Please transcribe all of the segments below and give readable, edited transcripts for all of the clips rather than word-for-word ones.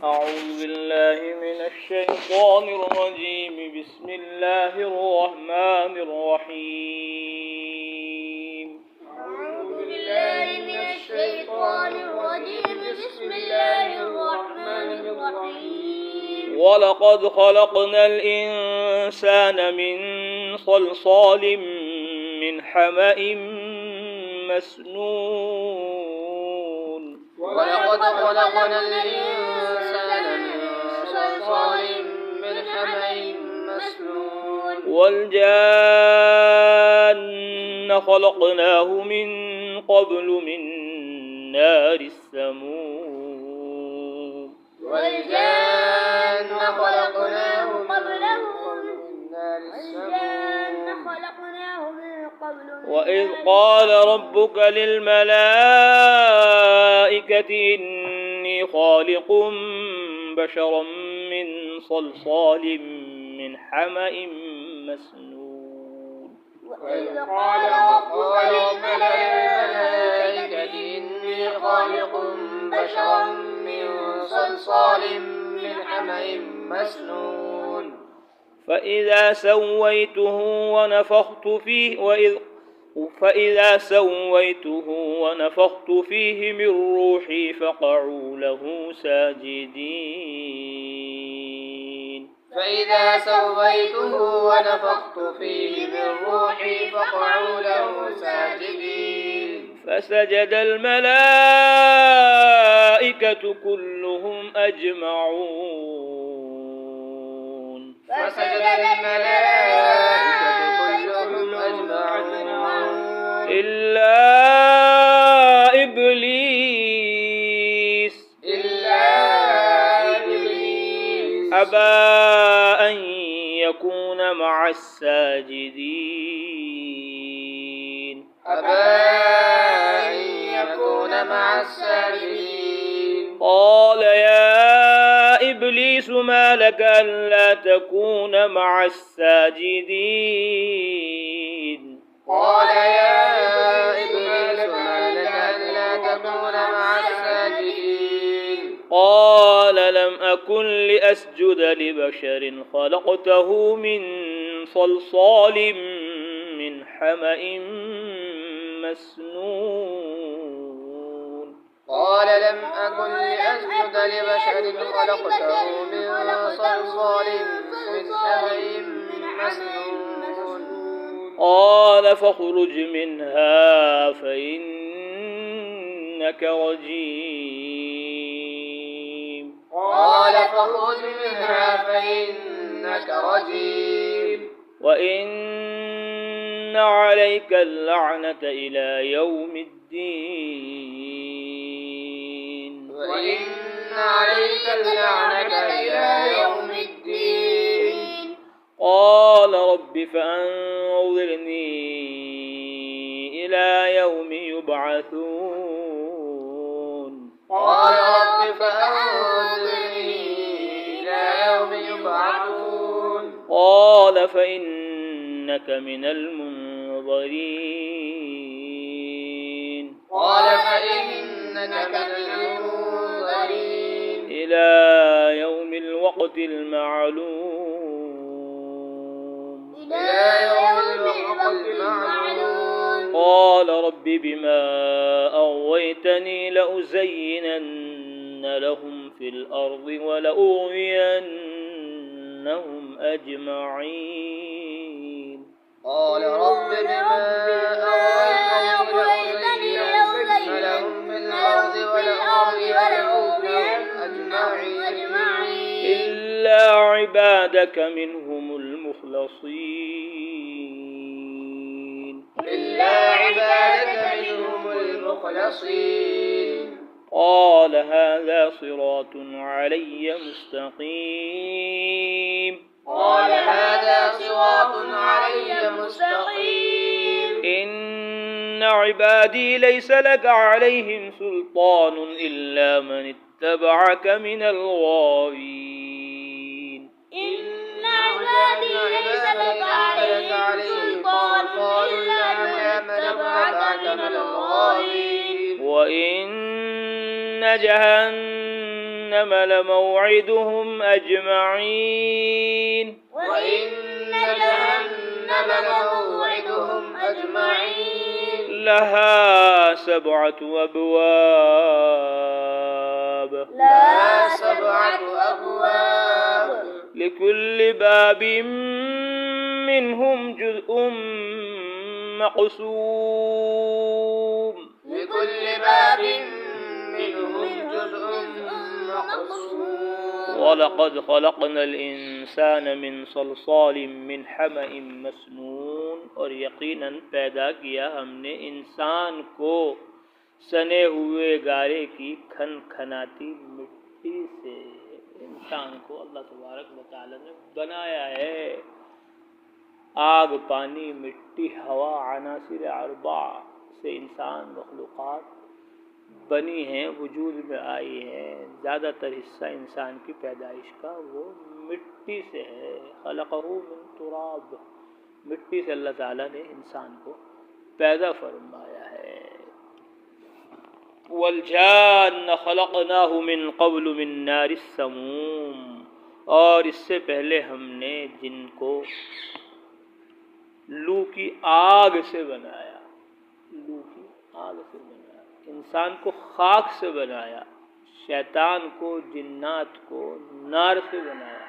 أعوذ بالله من الشيطان الرجيم. بسم الله الرحمن الرحيم. أعوذ بالله من الشيطان الرجيم. بسم الله الرحمن الرحيم. ولقد خلقنا الإنسان من صلصال من حمأ مسنون. ولقد خلقنا الإنسان من صلصال من حمأ مسنون. والجان خلقناه من قبل من نار السموم. والجان خلقناه قبله من نار السموم. وإذ قال ربك للملائكة إني خالق بشرا من صلصال من حمأ مسنون. وإذ قال ربك للملائكة إني خالق بشرا من صلصال من حمأ مسنون. فإذا سويته ونفخت فيه من روحي فقعوا له ساجدين. فإذا سويته ونفخت فيه من روحي فقعوا له ساجدين. فسجد الملائكة كلهم أجمعون. إلا إبليس أبى أن يكون مع الساجدين. قال يا إبليس ما لك ألا تكون مع الساجدين. قال لم أكن لأسجد لبشر خلقته من صلصال من حمأ مسنون. قال فاخرج منها فإنك رجيم. وإن عليك اللعنة إلى يوم الدين. قال رب فأنظرني إلى يوم يبعثون. قال فإنك من المنظرين إلى يوم الوقت المعلوم. قال رب بما أغويتني لأزينن لهم في الأرض ولأغوينهم أجمعين. إلا عبادك منهم المخلصين. قال هذا صراط علي مستقيم. إن عبادي ليس لك عليهم سلطان إلا من اتبعك من الغاوين. وإن جهنم وإنما لموعدهم أجمعين وإن جهنم لموعدهم أجمعين لها 7 أبواب لها 7 أبواب لكل باب منهم جزء مقسوم لكل باب منهم جزء مقسوم وَلَقَدْ خَلَقْنَا الْإِنسَانَ مِنْ صَلْصَالٍ مِّنْ حَمَإٍ مَّسْنُونٍ، اور یقیناً پیدا کیا ہم نے انسان کو سنے ہوئے گارے کی کھن کھناتی مٹی سے۔ انسان کو اللہ تبارک و تعالی نے بنایا ہے، آگ، پانی، مٹی، ہوا، عناصر اربع سے انسان مخلوقات بنی ہیں، وجود میں آئی ہیں۔ زیادہ تر حصہ انسان کی پیدائش کا وہ مٹی سے ہے۔ خلقہ من تراب، مٹی سے اللہ تعالیٰ نے انسان کو پیدا فرمایا ہے۔ والجان خلقناہ من قبل من نار السموم، اور اس سے پہلے ہم نے جن کو لو کی آگ سے بنایا، لو کی آگ سے بنایا۔ انسان کو خاک سے بنایا، شیطان کو، جنات کو نار سے بنایا،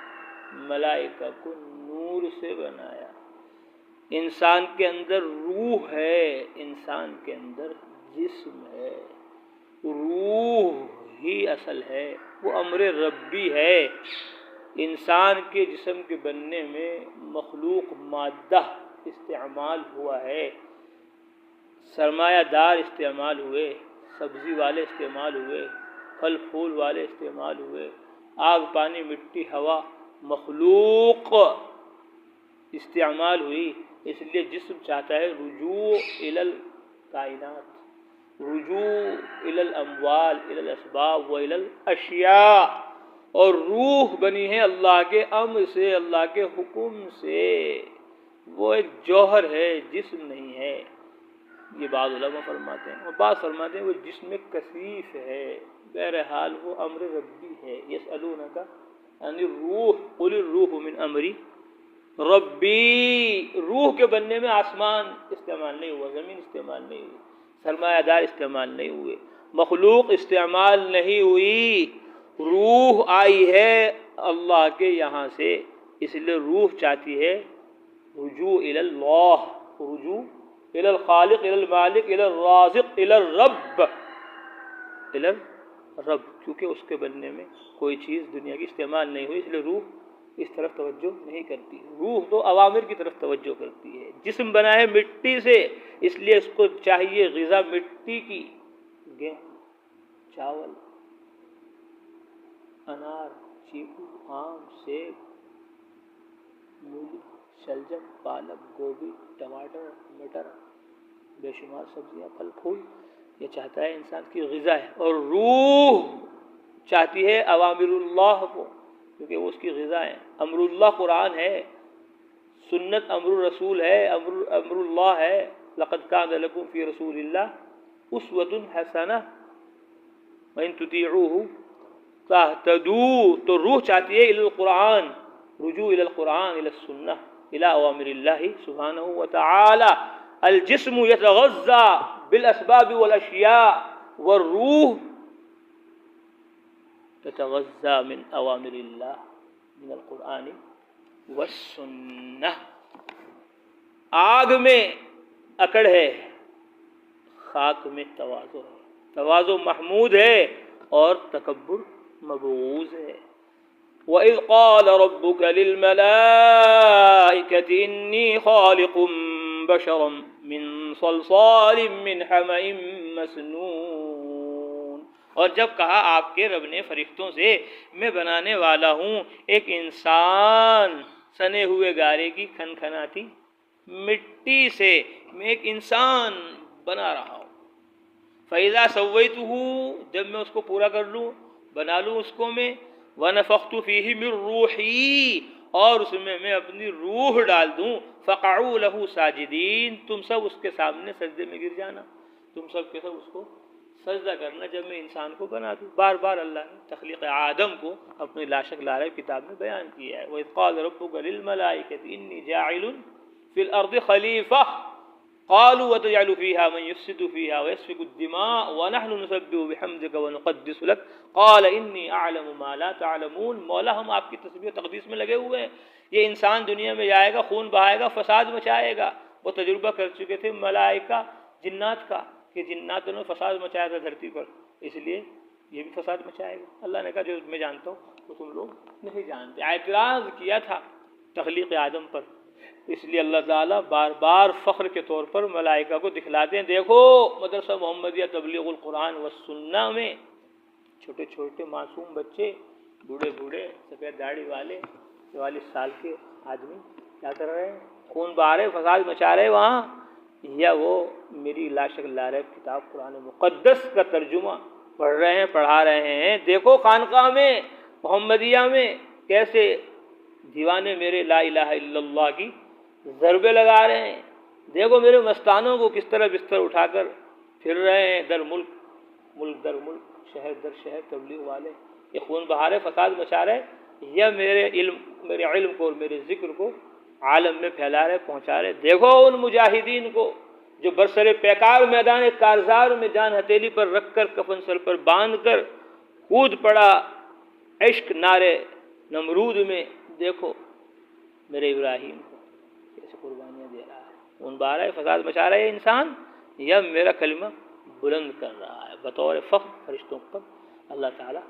ملائکہ کو نور سے بنایا۔ انسان کے اندر روح ہے، انسان کے اندر جسم ہے۔ روح ہی اصل ہے، وہ امر ربی ہے۔ انسان کے جسم کے بننے میں مخلوق مادہ استعمال ہوا ہے، سرمایہ دار استعمال ہوئے، سبزی والے استعمال ہوئے، پھل پھول والے استعمال ہوئے، آگ، پانی، مٹی، ہوا، مخلوق استعمال ہوئی۔ اس لیے جسم چاہتا ہے رجوع الی الکائنات، رجوع الی الاموال، الی الاسباب و الی الاشیاء، اور روح بنی ہے اللہ کے امر سے، اللہ کے حکم سے۔ وہ ایک جوہر ہے، جسم نہیں ہے۔ یہ بعض علماء فرماتے ہیں، اور بعض فرماتے ہیں وہ جسم کثیف ہے۔ بہرحال وہ امر ربی ہے۔ یسألونک عن الروح قل الروح من امر ربی۔ روح کے بننے میں آسمان استعمال نہیں ہوا، زمین استعمال نہیں ہوئی، سرمایہ دار استعمال نہیں ہوئے، مخلوق استعمال نہیں ہوئی، روح آئی ہے اللہ کے یہاں سے۔ اس لیے روح چاہتی ہے رجوع الی اللہ، رجوع الی الخالق، الی المالک، الی الرازق، الی الرب، الی الرب، کیونکہ اس کے بننے میں کوئی چیز دنیا کی استعمال نہیں ہوئی، اس لیے روح اس طرف توجہ نہیں کرتی۔ روح تو اوامر کی طرف توجہ کرتی ہے۔ جسم بنا ہے مٹی سے، اس لیے اس کو چاہیے غذا مٹی کی، گیہوں، چاول، انار، چیکو، آم، سیب، مولی، شلجم، پالک، گوبھی، ٹماٹر، مٹر، بے شمار سبزیاں، پھل پھول، یہ چاہتا ہے انسان کی غذا ہے۔ اور روح چاہتی ہے اوامر اللہ کو، کیونکہ وہ اس کی غذا ہے۔ امر اللہ قرآن ہے، سنت امر الرسول ہے، امر اللہ ہے۔ لقد کان لکم فی رسول اللہ اسوۃ حسنہ وإن تطیعوہ تہتدوا۔ تو روح چاہتی ہے الی القرآن، رجوع الی القرآن، الی السنہ، الی اوامر اللہ سبحانہ وتعالی۔ الجسم یتغذى بالاسباب والاشیاء، والروح تتغذى من اوامر اللہ، من القرآن والسنہ۔ آگ میں اکڑ ہے، خاک میں تواضع ہے۔ تواضع محمود ہے اور تکبر مبغوض ہے۔ وَإِذْ قَالَ رَبُّكَ لِلْمَلَائِكَةِ إِنِّي خَالِقٌ بَشَرًا مِّن صَلْصَالٍ مِّنْ حَمَإٍ مَّسْنُونٍ، اور جب کہا آپ کے رب نے فرشتوں سے میں بنانے والا ہوں ایک انسان سنے ہوئے گارے کی کھنکھناتی مٹی سے، میں ایک انسان بنا رہا ہوں۔ فَإِذَا سَوَّيْتُهُ، جب میں اس کو پورا کر لوں، بنا لوں اس کو میں، وَنَفَخْتُ فِيهِ مِن رُوحِي، اور اس میں میں اپنی روح ڈال دوں، فَقَعُوا لَهُ سَاجِدِينَ، تم سب اس کے سامنے سجدے میں گر جانا، تم سب کے سب اس کو سجدہ کرنا جب میں انسان کو بنا دوں. بار بار اللہ نے تخلیق آدم کو اپنی لاشک لارب کتاب میں بیان کیا ہے. وَإِذْ قَالَ رَبُّكَ لِلْمَلَائِكَةِ إِنِّي جَاعِلٌ فِي الْأَرْضِ خَلِيفَةً قالوا وتجعل فيها من يفسد فيها ويسفك الدماء ونحن نسبح بحمدك ونقدس لك قال إني أعلم ما لا تعلمون. مولا ہم آپ کی تسبیح و تقدیس میں لگے ہوئے ہیں. یہ انسان دنیا میں جائے گا, خون بہائے گا, فساد مچائے گا. وہ تجربہ کر چکے تھے ملائکہ جنات کا کہ جنات نے فساد مچایا تھا دھرتی پر, اس لیے یہ بھی فساد مچائے گا. اللہ نے کہا جو میں جانتا ہوں وہ تم لوگ نہیں جانتے. اعتراض کیا تھا تخلیق آدم پر, اس لیے اللہ تعالیٰ بار بار فخر کے طور پر ملائکہ کو دکھلاتے ہیں. دیکھو مدرسہ محمدیہ تبلیغ القرآن والسنہ میں چھوٹے چھوٹے معصوم بچے, بوڑھے بوڑھے, سفید داڑھی والے, 44 سال کے آدمی کیا کر رہے ہیں؟ خون بہا رہے, فساد مچا رہے وہاں, یا وہ میری لاشک لارب کتاب قرآن مقدس کا ترجمہ پڑھ رہے ہیں, پڑھا رہے ہیں. دیکھو خانقاہ میں محمدیہ میں کیسے دیوانے میرے لا الہ الا اللہ کی ضربے لگا رہے ہیں. دیکھو میرے مستانوں کو کس طرح بستر اٹھا کر پھر رہے ہیں در ملک, ملک در ملک, شہر در شہر تبلیغ والے. یہ خون بہا رہے, فساد مچا رہے, یا میرے علم کو اور میرے ذکر کو عالم میں پھیلا رہے, پہنچا رہے. دیکھو ان مجاہدین کو جو برسر پیکار میدان کارزار میں جان ہتھیلی پر رکھ کر کفن سر پر باندھ کر کود پڑا عشق نعرے نمرود میں. دیکھو میرے ابراہیم کو کیسے قربانیاں دے رہا ہے, خون بہا رہا ہے, فساد مچا رہا ہے انسان, یا میرا کلمہ بلند کر رہا ہے. بطور فخر فرشتوں پر اللہ تعالیٰ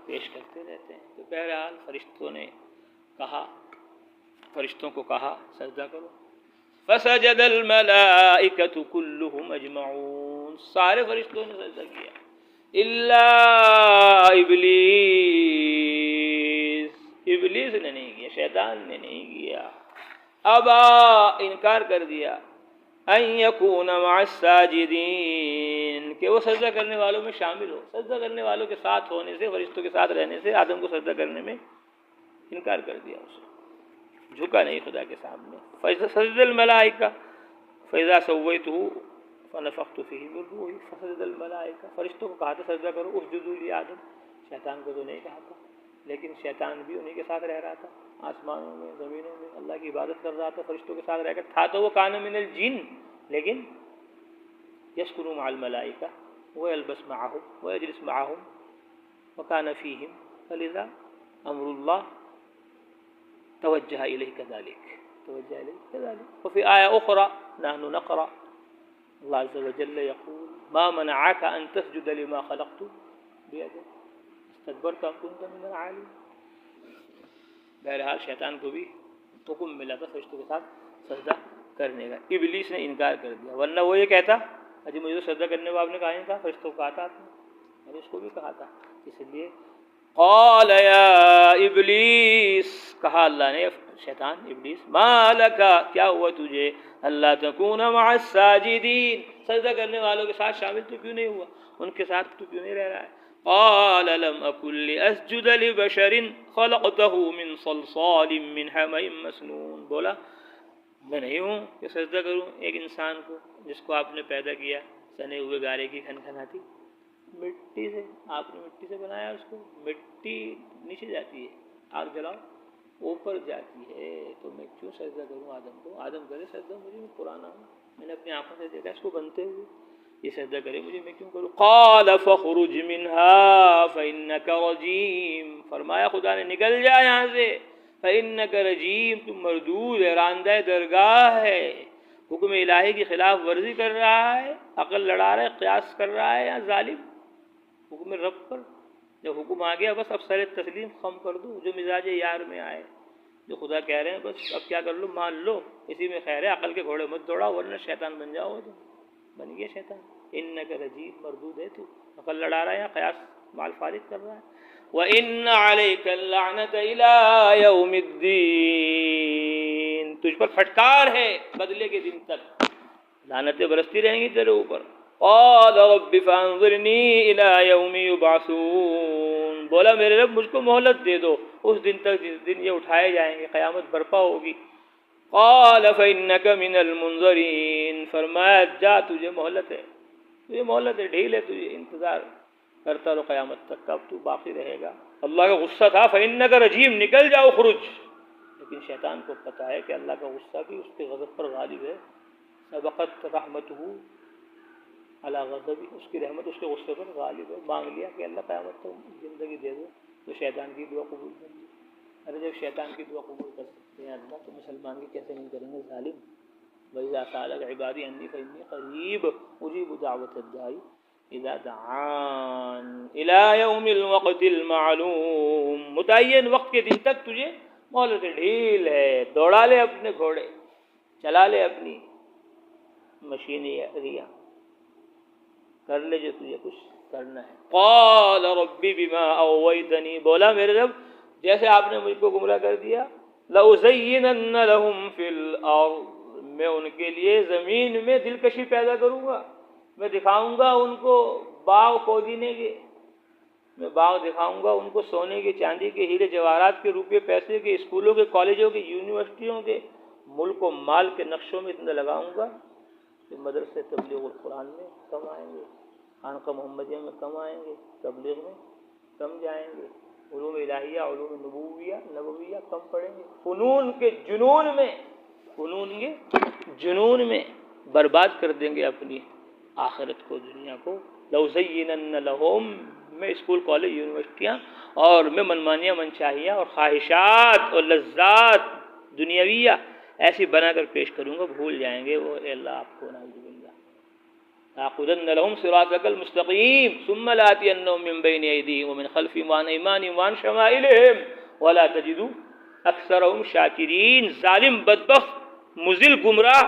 پیش کرتے رہتے ہیں. تو بہرحال فرشتوں کو کہا سجدہ کرو. فسجد الملائکۃ کلہم اجمعون, سارے فرشتوں نے سجدہ کیا الا ابلیس نے نہیں کیا, شیطان نے نہیں کیا. ابا, انکار کر دیا, ان یکون مع الساجدین, کہ وہ سجدہ کرنے والوں میں شامل ہو. سجدہ کرنے والوں کے ساتھ ہونے سے, فرشتوں کے ساتھ رہنے سے آدم کو سجدہ کرنے میں انکار کر دیا. اسے جھکا نہیں خدا کے سامنے. فسجد الملائکہ فاذا سویتہ فنفخت فیہ من روحی. فسجد الملائکہ, فرشتوں کو کہا تھا سجدہ کرو, اسجدوا لآدم. شیطان کو تو نہیں کہا تھا, لیکن شیطان بھی انہی کے ساتھ رہ رہا تھا, آسمانوں میں زمینوں میں اللہ کی عبادت کر رہا تھا, فرشتوں کے ساتھ رہ کر تھا. تو وہ کان من الجن, لیکن یسکن مع الملائکہ ویلبس معہم ویجلس معہم وکان فیہم, فلذا امر اللہ توجہ الیہ کذالک. وفي آية أخرى نحن نقرأ الله عز وجل يقول ما منعك أن تسجد لما خلقت بيدي استكبرت أم كنت من العالين. بہرحال شیطان کو بھی حکم ملا تھا فرشتوں کے ساتھ سجدہ کرنے کا. ابلیس نے انکار کر دیا, ورنہ وہ یہ کہتا اجی مجھے سجدہ کرنے کو آپ نے کہا نہیں تھا, فرشتوں کو کہا تھا, میں نے اس کو بھی کہا تھا. اس لیے قال یا ابلیس, کہا اللہ نے شیطان ابلیس, ما لکا, کیا ہوا تجھے, اللہ تکون مع الساجدین, سجدہ کرنے والوں کے ساتھ شامل تو کیوں نہیں ہوا, ان کے ساتھ تو کیوں نہیں رہ رہا ہے. قال لم اکن لاسجد لبشر خلقته من صلصال من حمأ مسنون. بولا میں نہیں ہوں کہ سجدہ کروں ایک انسان کو جس کو آپ نے پیدا کیا سنے ہوئے گارے کی کھنکھناتی مٹی سے. آپ نے مٹی سے بنایا اس کو, مٹی نیچے جاتی ہے, آگ جلاؤ اوپر جاتی ہے, تو میں کیوں سجدہ کروں آدم کو. آدم کرے سجدہ مجھے, میں پرانا ہوں, میں نے اپنی آنکھوں سے دیکھا اس کو بنتے ہوئے, یہ سجدہ کرے مجھے, میں کیوں کروں. قال فخرج منها فإنك رجیم, فرمایا خدا نے نکل جا یہاں سے, فإنك رجیم, تم مردود ہے, راندہ درگاہ ہے, حکم الہی کی خلاف ورزی کر رہا ہے, عقل لڑا رہا ہے, قیاس کر رہا ہے, یا ظالم حکم رب پر. جب حکم آ گیا بس اب سر تسلیم خم کر دو, جو مزاج یار میں آئے, جو خدا کہہ رہے ہیں بس اب کیا کر لو, مان لو, اسی میں خیر ہے. عقل کے گھوڑے مت دوڑا, ورنہ شیطان بن جاؤ. تو بن گیا شیطان. انک رجیم, مردود ہے تو, عقل لڑا رہا ہے یا قیاس مال فارغ کر رہا ہے. وَإِنَّ عَلَيْكَ اللَّعْنَةَ إِلَىٰ يَوْمِ الدِّينِ, تجھ پر پھٹکار ہے بدلے کے دن تک, لعنتیں برستی رہیں گی تیرے اوپر. قال رب فانظرنی الی یوم یبعثون, بولا میرے رب مجھ کو مہلت دے دو اس دن تک جس دن یہ اٹھائے جائیں گے, قیامت برپا ہوگی. قال فإنک من المنظرین, فرمایا جا تجھے مہلت ہے, تجھے مہلت ہے، ڈھیل ہے، تجھے انتظار کرتا رہو قیامت تک، کب تو باقی رہے گا۔ اللہ کا غصہ تھا فَإِنَّكَ رَجِيمٌ، نکل جاؤ خروج، لیکن شیطان کو پتہ ہے کہ اللہ کا غصہ بھی اس کے غضب پر غالب ہے۔ سبقت رحمتہ علی غضب، اس کی رحمت اس کے غصے پر غالب ہے۔ مانگ لیا کہ اللہ قیامت تک زندگی دے دو، تو شیطان کی دعا قبول کر لی۔ ارے جب شیطان کی دعا قبول کر سکتے ہیں اللہ، تو مسلمان کی کیسے نہیں کریں گے ظالم؟ وَإِذَا سَأَلَكَ عِبَادِي عَنِّي فَإِنِّي قَرِيبٌ أُجِيبُ دَعْوَةَ الدَّاعِ إِذَا دَعَانِ إِلَىٰ يَوْمِ الْوَقْتِ الْمَعْلُومِ، متعین وقت کے دن تک تجھے مہلت ڈھیل ہے، دوڑا لے اپنے گھوڑے، چلا لے اپنی مشینریاں، کر لے جو تجھے کچھ کرنا ہے۔ قال رب بما اغویتنی، بولا میرے رب جیسے آپ نے مجھ کو گمراہ کر دیا، لأزینن لہم فی الارض، میں ان کے لیے زمین میں دلکشی پیدا کروں گا، میں دکھاؤں گا ان کو باغ پودینے کے، میں باغ دکھاؤں گا ان کو سونے کے، چاندی کے، ہیرے جواہرات کے، روپے پیسے کے، اسکولوں کے، کالجوں کے، یونیورسٹیوں کے، ملک و مال کے نقشوں میں اتنا لگاؤں گا کہ مدرسے تبلیغ القرآن میں کم آئیں گے، خانقاہ محمدیہ میں کم آئیں گے، تبلیغ میں کم جائیں گے، علوم الہیہ، علوم نبویہ کم پڑھیں گے، فنون کے جنون میں برباد کر دیں گے اپنی آخرت کو، دنیا کو۔ لَأُزَيِّنَنَّ لَهُمْ، میں اسکول، کالج، یونیورسٹیاں اور میں منمانیاں، منچاہیاں اور خواہشات اور لذات دنیاویہ ایسی بنا کر پیش کروں گا، بھول جائیں گے وہ، اے اللہ آپ کو نعوذ باللہ۔ لَأَقْعُدَنَّ لَهُمْ صِرَاطَكَ الْمُسْتَقِيمَ ثُمَّ لَآتِيَنَّهُم مِّن بَيْنِ أَيْدِيهِمْ وَمِنْ خَلْفِهِمْ وَعَنْ أَيْمَانِهِمْ وَعَنْ شَمَائِلِهِمْ وَلَا تَجِدُ أَكْثَرَهُمْ شَاكِرِينَ۔ ظالم، بدبخت، مضل، گمراہ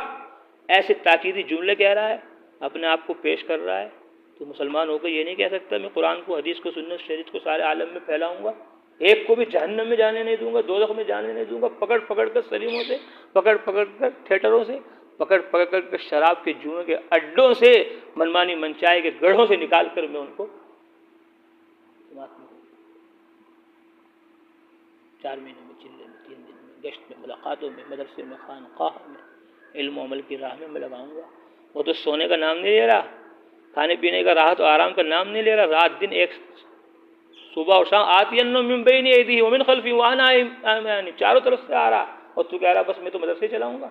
ایسے تاکیدی جملے کہہ رہا ہے، اپنے آپ کو پیش کر رہا ہے، تو مسلمان ہو کر یہ نہیں کہہ سکتا میں قرآن کو، حدیث کو، سنت شریعت کو سارے عالم میں پھیلاؤں گا، ایک کو بھی جہنم میں جانے نہیں دوں گا، دوزخ میں جانے نہیں دوں گا، پکڑ پکڑ کر سلیموں سے، پکڑ پکڑ کر تھیٹروں سے، پکڑ پکڑ کر شراب کے جوئیں کے اڈوں سے، منمانی منچائے کے گڑھوں سے نکال کر میں ان کو 4 مہینے میں، چلے میں، 3 دن میں، گشت میں، ملاقاتوں میں، مدرسے میں، خانقاہ میں، علم و عمل کی راہ میں لگاؤں گا۔ وہ تو سونے کا نام نہیں لے رہا، کھانے پینے کا، راحت و آرام کا نام نہیں لے رہا، رات دن ایک صبح اور شام، آتینہم من بین ایدیہم ومن خلفہم وعن ایمانہم، چاروں طرف سے آ رہا، اور تو کہہ رہا بس میں تو مدرسے چلاؤں گا۔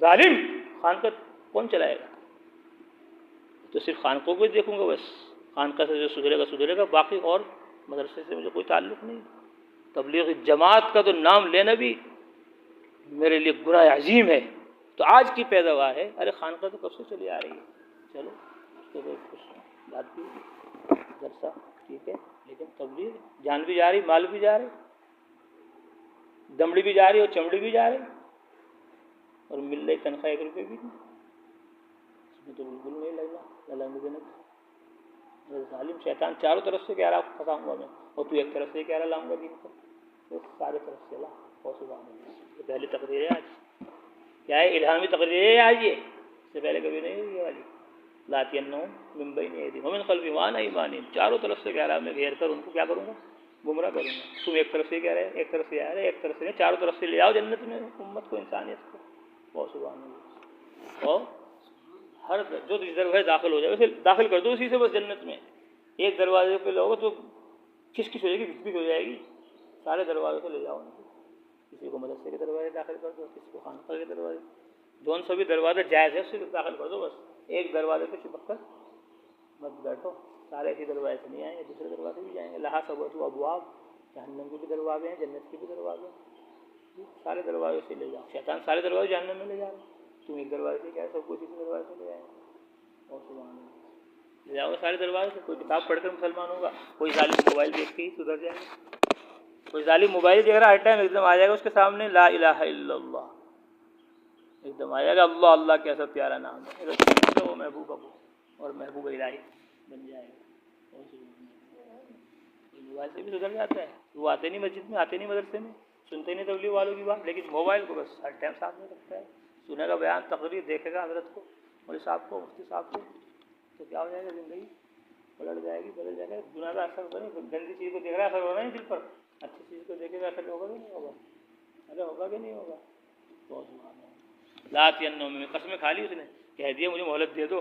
ظالم، خانقاہ کون چلائے گا؟ تو صرف خانقوں کو ہی دیکھوں گا بس، خانقاہ سے جو سدھرے گا، باقی اور مدرسے سے مجھے کوئی تعلق نہیں۔ تبلیغ جماعت کا تو نام لینا بھی میرے لیے گناہ عظیم ہے، تو آج کی پیداوار ہے۔ ارے خانقاہ تو کب سے چلی آ رہی ہے، چلو اس کو کچھ بات بھی جلسہ ٹھیک ہے، لیکن تبلیغ جان بھی جا رہی، مال بھی جا رہی، دمڑی بھی جا رہی اور چمڑی بھی جا رہی، اور مل رہی تنخواہ 1 روپے بھی نہیں، اس میں تو بالکل نہیں لگنا۔ ظالم شیطان چاروں طرف سے کہہ رہا پھنساؤں گا میں، اور تو ایک طرف سے کہہ رہا لاؤں گا دین کو، تو سارے طرف سے لا۔ اور سبحان اللہ، یہ پہلی تقریر ہے آج، کیا ہے؟ الہامی تقریر ہے آج، یہ اس سے پہلے کبھی نہیں ہوئی یہ والی۔ لَآتِيَنَّهُم مِّن بَيْنِ أَيْدِيهِمْ وَمِنْ خَلْفِهِمْ وَعَنْ أَيْمَانِهِمْ، چاروں طرف سے کہہ رہا میں گھیر کر ان کو کیا کروں گا؟ گمراہ کروں گا۔ تم ایک طرف سے کہہ رہے، ایک طرف سے آ رہے، ایک طرف سے، چاروں طرف سے لے آؤ جنت میں امت کو، انسانیت کو۔ بہت سبحان اللہ۔ اور ہر جو دروازے داخل ہو جائے ویسے داخل کر دو اسی سے بس جنت میں، ایک دروازے پہ لوگوں تو کس ہو جائے گی، کس ہو جائے گی، سارے دروازے سے لے جاؤ ان کو، کسی کو مدرسے کے دروازے داخل کر دو، کسی کو خانقاہ کے دروازے، دونوں سبھی دروازے جائز ہے، اس سے داخل کر دو، بس ایک دروازے پہ چپک کر مت بیٹھو، سارے اسی دروازے سے نہیں آئیں گے، دوسرے دروازے بھی جائیں گے۔ لہا سبعۃ ابواب، جہنم کے بھی دروازے ہیں، جنت کے بھی دروازے ہیں، سارے دروازے سے لے جاؤ۔ شیطان سارے دروازے جہنم میں لے جا رہا ہے، تم ایک دروازے سے کیا ہے، سب کو اسی دروازے سے لے آئیں گے۔ اور سبحان اللہ، لے جاؤ سارے دروازے سے۔ کوئی کتاب پڑھ کر مسلمان ہوگا، کوئی ظالم موبائل دیکھ کے ہی سدھر جائے گا، کوئی ظالم موبائل دیکھ رہا ہر ٹائم ایک دم آ جائے گا اس کے سامنے لا الہ الا اللہ، ایک دم آ جائے گا، اللہ اللہ کیسا پیارا نام ہے، وہ محبوب ابو اور محبوب الہی بن جائے گا۔ موبائل سے بھی سدھر جاتا ہے، وہ آتے نہیں مسجد میں، آتے نہیں مدرسے میں، سنتے نہیں تبلیغ والوں کی بات، لیکن موبائل کو بس ہر ٹائم سامنے رکھتا ہے، سنے گا بیان، تقریر دیکھے گا حضرت کو، مولوی صاحب کو، مفتی صاحب کو، تو کیا ہو جائے گا، زندگی پلٹ جائے گی، بدل جائے گا۔ گناہ کا اثر ہوگا نہیں، گندی چیز کو دیکھ رہا ہے اثر ہوگا نہیں دل پر، اچھی چیز کو دیکھے گا اثر ہوگا کہ نہیں ہوگا؟ ارے ہوگا کہ نہیں ہوگا؟ بہت لاتینہم، قسمیں کھا لی اس نے، کہہ دیا مجھے مہلت دے دو،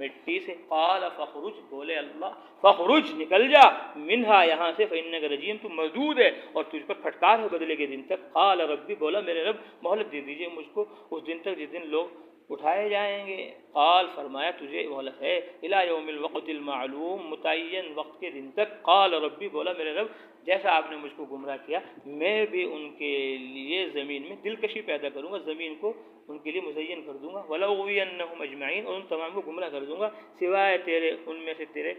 مٹی سے. قال فخرج بولے اللہ فخرج نکل جا منہا یہاں سے فإنک رجیم تو مردود ہے اور تجھ پر پھٹکار ہے بدلے کے دن تک. قال ربی بولا میرے رب مہلت دے دیجئے مجھ کو اس دن تک جس دن لوگ اٹھائے جائیں گے. قال فرمایا تجھے مہلت ہے الی یوم الوقت المعلوم متعین وقت کے دن تک. قال ربی بولا میرے رب جیسا آپ نے مجھ کو گمراہ کیا میں بھی ان کے لیے زمین میں دلکشی پیدا کروں گا, زمین کو ان کے لیے مزین کر دوں گا. وَلَأُغْوِيَنَّهُمْ أَجْمَعِينَ اور ان تمام کو گمراہ کر دوں گا سوائے تیرے ان میں سے تیرے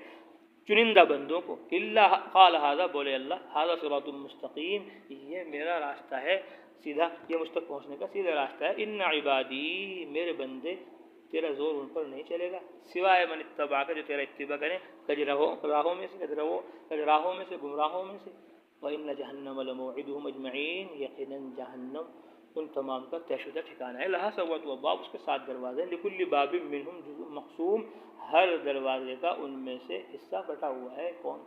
چنندہ بندوں کو. اللہ قال هذا بولے اللہ هذا صراط مستقیم یہ میرا راستہ ہے سیدھا, یہ مجھ تک پہنچنے کا سیدھا راستہ ہے. ان عبادی میرے بندے تیرا زور ان پر نہیں چلے گا سوائے من اتبع کا جو تیرا اتباع کریں کج راہوں میں سے گمراہوں میں سے. وَإِنَّ جَهَنَّمَ لَمَوْعِدُهُمْ أَجْمَعِينَ یقیناً جہنم ان تمام کا طے شدہ ٹھکانہ ہے. لہا سوات و باب اس کے 7 دروازے. لکل باب منہم جزء مقسوم ہر دروازے کا ان میں سے حصہ بٹا ہوا ہے. کون